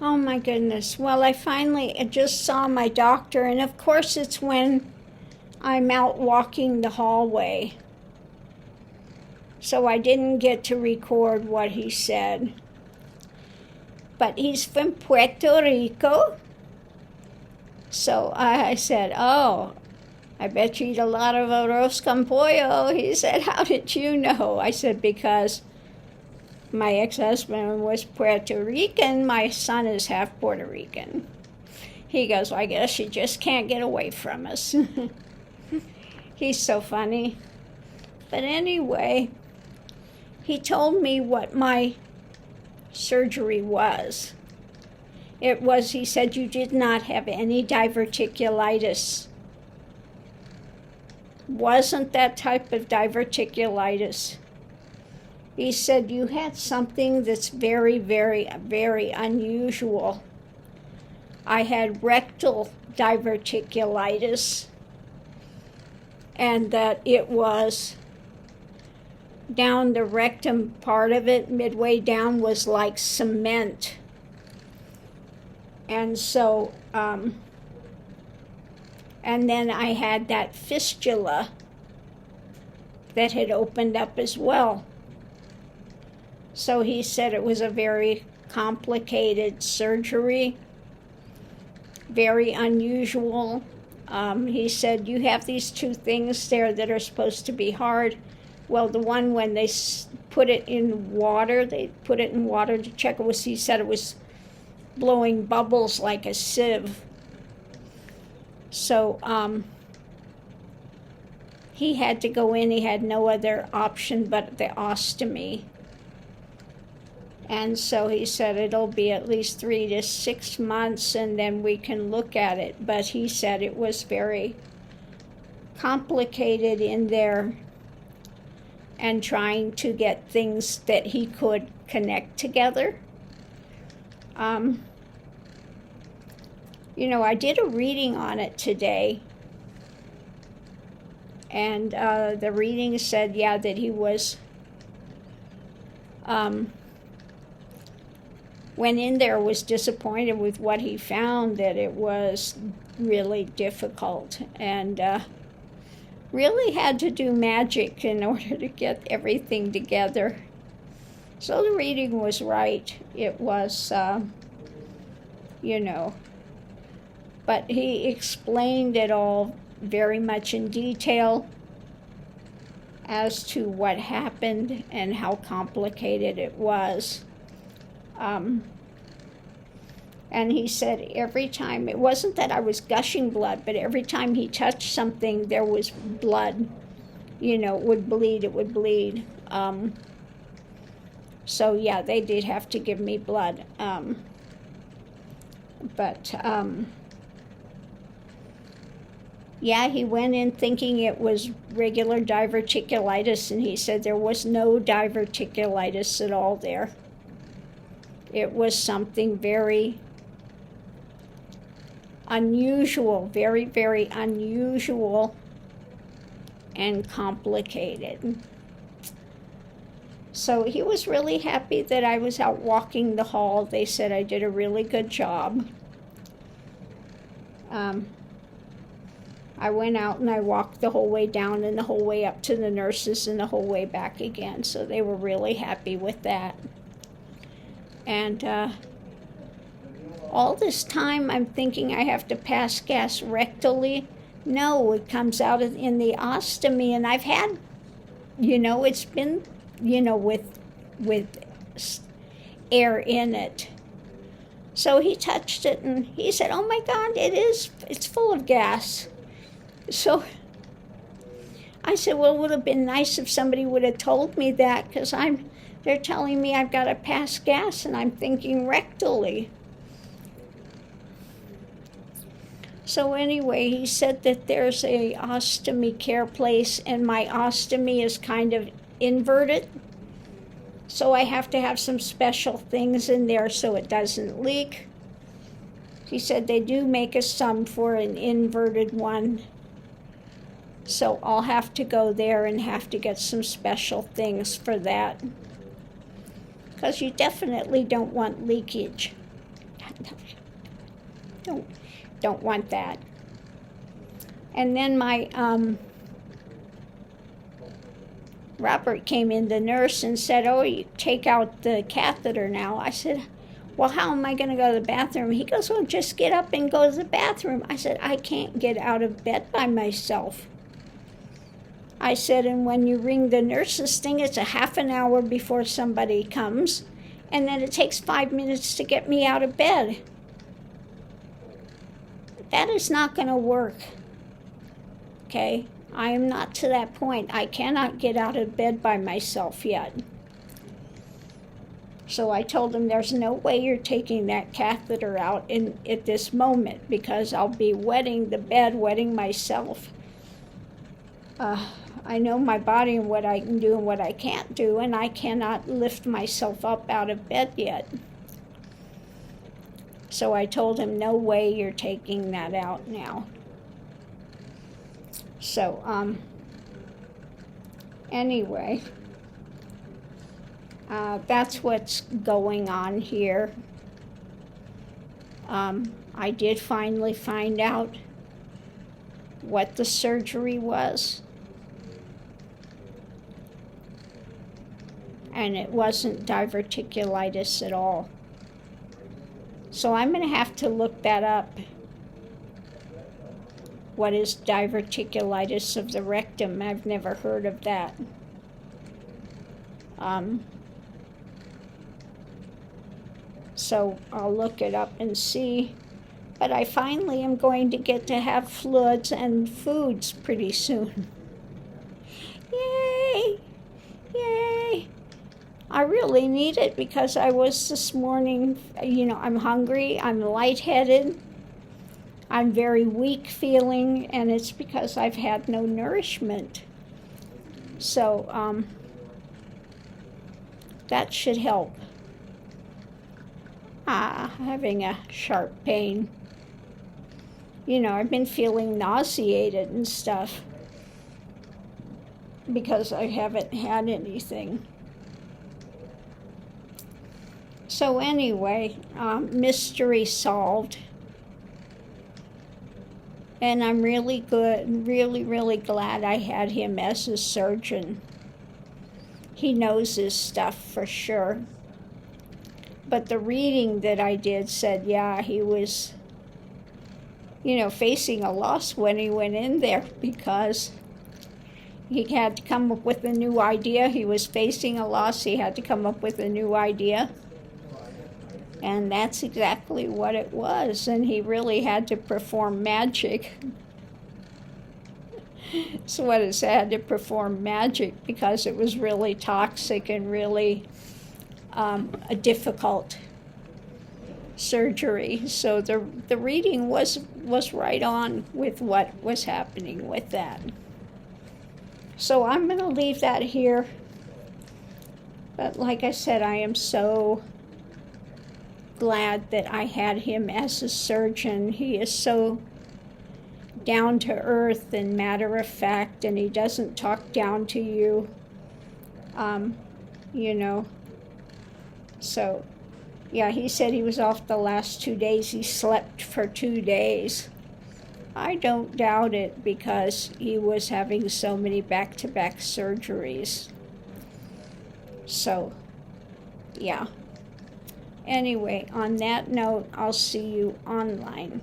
Oh my goodness. Well, I finally just saw my doctor, and of course it's when I'm out walking the hallway. So I didn't get to record what he said. But he's from Puerto Rico. So I said, oh, I bet you eat a lot of arroz con pollo. He said, how did you know? I said, because my ex-husband was Puerto Rican. My son is half Puerto Rican. He goes, well, I guess you just can't get away from us. He's so funny. But anyway, he told me what my surgery was. It was, he said, you did not have any diverticulitis. Wasn't that type of diverticulitis. He said, you had something that's very, very, very unusual. I had rectal diverticulitis, and that it was down the rectum part of it, midway down, was like cement. And so, and then I had that fistula that had opened up as well. So he said it was a very complicated surgery, very unusual. He said, you have these two things there that are supposed to be hard. Well, the one when they put it in water, to check it was, he said it was blowing bubbles like a sieve. So he had to go in. He had no other option but the ostomy. And so he said it'll be at least 3 to 6 months and then we can look at it. But he said it was very complicated in there and trying to get things that he could connect together. I did a reading on it today. And the reading said, that he was... went in there, was disappointed with what he found, that it was really difficult, and really had to do magic in order to get everything together. So the reading was right. It was, but he explained it all very much in detail as to what happened and how complicated it was. And he said every time, it wasn't that I was gushing blood, but every time he touched something, there was blood. It would bleed. So yeah, they did have to give me blood. He went in thinking it was regular diverticulitis, and he said there was no diverticulitis at all there. It was something very unusual, very, very unusual and complicated. So he was really happy that I was out walking the hall. They said I did a really good job. I went out and I walked the whole way down and the whole way up to the nurses and the whole way back again. So they were really happy with that. And all this time I'm thinking I have to pass gas rectally. No, it comes out in the ostomy, and I've had, it's been, with air in it. So he touched it and he said, oh my God, it's full of gas. So I said, well, it would have been nice if somebody would have told me that, because they're telling me I've got to pass gas, and I'm thinking rectally. So anyway, he said that there's a ostomy care place, and my ostomy is kind of inverted. So I have to have some special things in there so it doesn't leak. He said they do make some for an inverted one. So I'll have to go there and have to get some special things for that. Because you definitely don't want leakage. don't want that. And then my Robert came in, the nurse, and said, "Oh, you take out the catheter now." I said, "Well, how am I going to go to the bathroom?" He goes, "Well, just get up and go to the bathroom." I said, "I can't get out of bed by myself." I said, "And when you ring the nurse's thing, it's a half an hour before somebody comes, and then it takes 5 minutes to get me out of bed. That is not going to work, okay? I am not to that point. I cannot get out of bed by myself yet." So I told him, "There's no way you're taking that catheter out at this moment, because I'll be wetting the bed, wetting myself. I know my body and what I can do and what I can't do, and I cannot lift myself up out of bed yet." So I told him, "No way you're taking that out now." So, anyway, that's what's going on here. I did finally find out what the surgery was. And it wasn't diverticulitis at all. So I'm going to have to look that up. What is diverticulitis of the rectum? I've never heard of that. So I'll look it up and see. But I finally am going to get to have fluids and foods pretty soon. Yay! Yay! I really need it, because I was this morning, I'm hungry, I'm lightheaded, I'm very weak feeling, and it's because I've had no nourishment. So that should help. Having a sharp pain. I've been feeling nauseated and stuff because I haven't had anything. So anyway, mystery solved. And I'm really glad I had him as a surgeon. He knows his stuff for sure. But the reading that I did said, yeah, he was, facing a loss when he went in there, because he had to come up with a new idea. He was facing a loss. He had to come up with a new idea. And that's exactly what it was. And he really had to perform magic. So what is had to perform magic, because it was really toxic and really a difficult surgery. So the reading was right on with what was happening with that. So I'm going to leave that here. But like I said, I am so glad that I had him as a surgeon. He is so down to earth and matter of fact, and he doesn't talk down to you. So yeah, he said he was off the last 2 days. He slept for 2 days. I don't doubt it, because he was having so many back-to-back surgeries. So yeah. Anyway, on that note, I'll see you online.